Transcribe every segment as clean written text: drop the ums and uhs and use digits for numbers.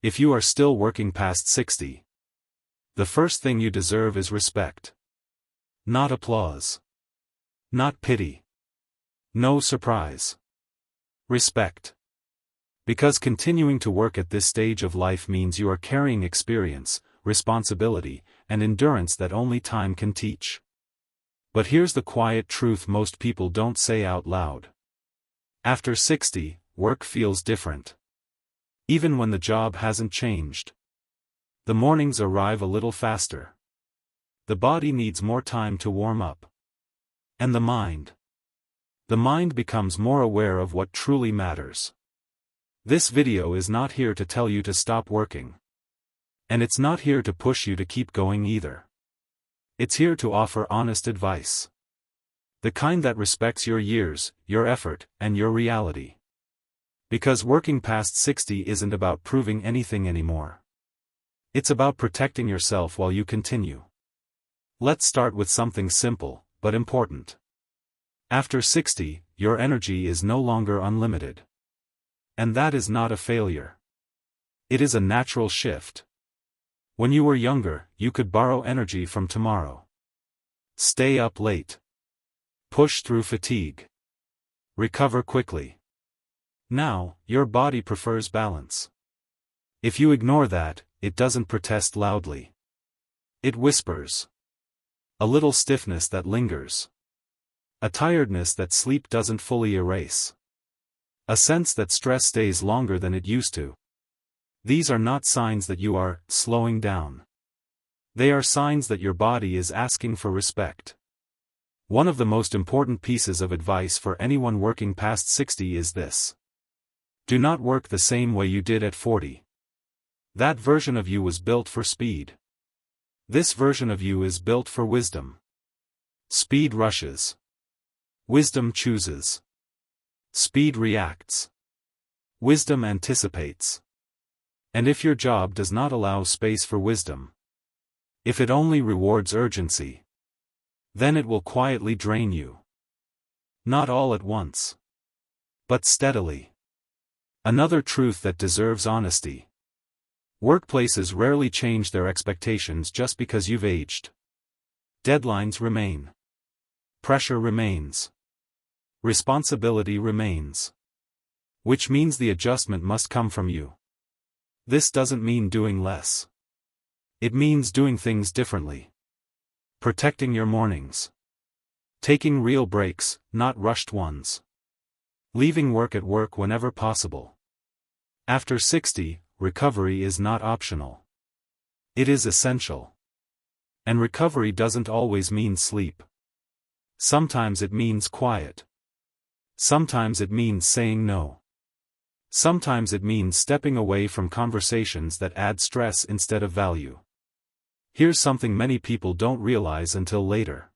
If you are still working past 60, the first thing you deserve is respect. Not applause. Not pity. No surprise. Respect. Because continuing to work at this stage of life means you are carrying experience, responsibility, and endurance that only time can teach. But here's the quiet truth most people don't say out loud. After 60, work feels different. Even when the job hasn't changed. The mornings arrive a little faster. The body needs more time to warm up. And the mind becomes more aware of what truly matters. This video is not here to tell you to stop working. And it's not here to push you to keep going either. It's here to offer honest advice. The kind that respects your years, your effort, and your reality. Because working past 60 isn't about proving anything anymore. It's about protecting yourself while you continue. Let's start with something simple, but important. After 60, your energy is no longer unlimited. And that is not a failure. It is a natural shift. When you were younger, you could borrow energy from tomorrow. Stay up late. Push through fatigue. Recover quickly. Now, your body prefers balance. If you ignore that, it doesn't protest loudly. It whispers. A little stiffness that lingers. A tiredness that sleep doesn't fully erase. A sense that stress stays longer than it used to. These are not signs that you are slowing down. They are signs that your body is asking for respect. One of the most important pieces of advice for anyone working past 60 is this. Do not work the same way you did at 40. That version of you was built for speed. This version of you is built for wisdom. Speed rushes. Wisdom chooses. Speed reacts. Wisdom anticipates. And if your job does not allow space for wisdom, if it only rewards urgency, then it will quietly drain you. Not all at once, but steadily. Another truth that deserves honesty. Workplaces rarely change their expectations just because you've aged. Deadlines remain. Pressure remains. Responsibility remains. Which means the adjustment must come from you. This doesn't mean doing less. It means doing things differently. Protecting your mornings. Taking real breaks, not rushed ones. Leaving work at work whenever possible. After 60, recovery is not optional. It is essential. And recovery doesn't always mean sleep. Sometimes it means quiet. Sometimes it means saying no. Sometimes it means stepping away from conversations that add stress instead of value. Here's something many people don't realize until later.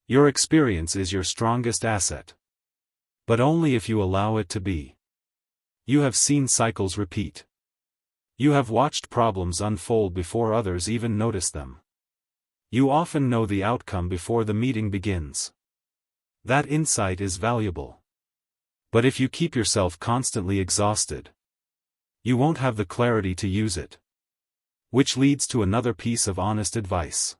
Your experience is your strongest asset. But only if you allow it to be. You have seen cycles repeat. You have watched problems unfold before others even notice them. You often know the outcome before the meeting begins. That insight is valuable. But if you keep yourself constantly exhausted, you won't have the clarity to use it. Which leads to another piece of honest advice.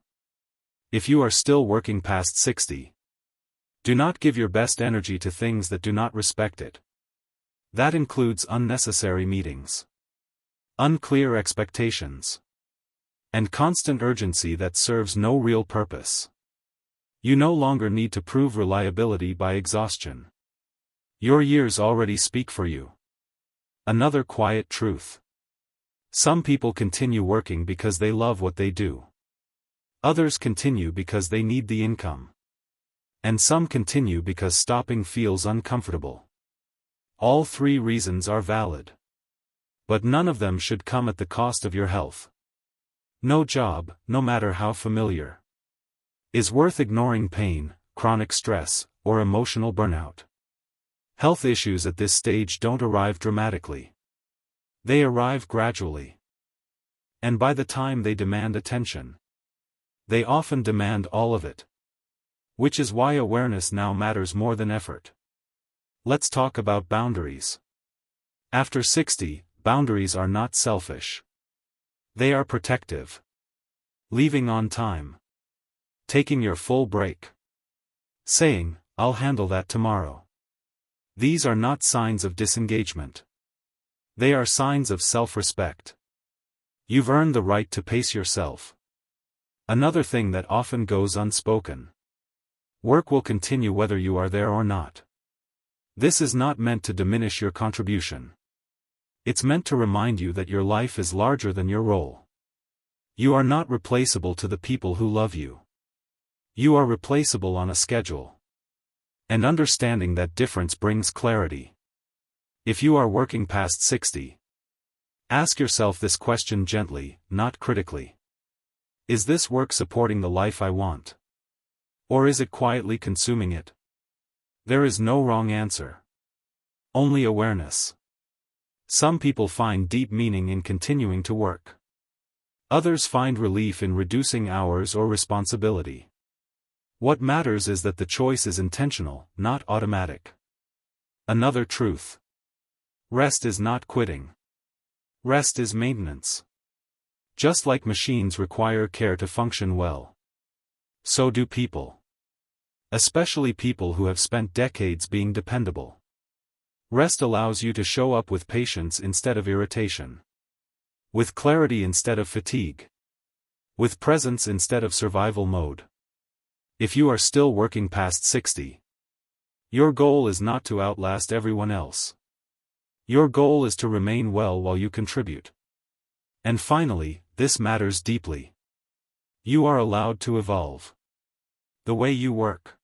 If you are still working past 60, do not give your best energy to things that do not respect it. That includes unnecessary meetings, unclear expectations, and constant urgency that serves no real purpose. You no longer need to prove reliability by exhaustion. Your years already speak for you. Another quiet truth. Some people continue working because they love what they do. Others continue because they need the income. And some continue because stopping feels uncomfortable. All three reasons are valid. But none of them should come at the cost of your health. No job, no matter how familiar, is worth ignoring pain, chronic stress, or emotional burnout. Health issues at this stage don't arrive dramatically. They arrive gradually. And by the time they demand attention, they often demand all of it. Which is why awareness now matters more than effort. Let's talk about boundaries. After 60, boundaries are not selfish. They are protective. Leaving on time. Taking your full break. Saying, "I'll handle that tomorrow." These are not signs of disengagement. They are signs of self-respect. You've earned the right to pace yourself. Another thing that often goes unspoken. Work will continue whether you are there or not. This is not meant to diminish your contribution. It's meant to remind you that your life is larger than your role. You are not replaceable to the people who love you. You are replaceable on a schedule. And understanding that difference brings clarity. If you are working past 60, ask yourself this question gently, not critically. Is this work supporting the life I want? Or is it quietly consuming it? There is no wrong answer. Only awareness. Some people find deep meaning in continuing to work. Others find relief in reducing hours or responsibility. What matters is that the choice is intentional, not automatic. Another truth. Rest is not quitting. Rest is maintenance. Just like machines require care to function well, so do people. Especially people who have spent decades being dependable. Rest allows you to show up with patience instead of irritation. With clarity instead of fatigue. With presence instead of survival mode. If you are still working past 60, your goal is not to outlast everyone else. Your goal is to remain well while you contribute. And finally, this matters deeply. You are allowed to evolve. The way you work.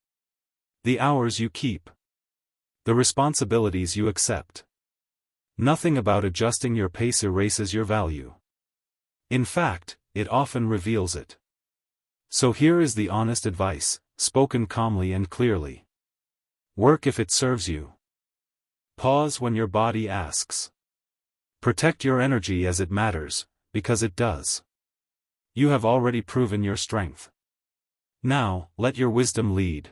The hours you keep. The responsibilities you accept. Nothing about adjusting your pace erases your value. In fact, it often reveals it. So here is the honest advice, spoken calmly and clearly. Work if it serves you. Pause when your body asks. Protect your energy as it matters, because it does. You have already proven your strength. Now, let your wisdom lead.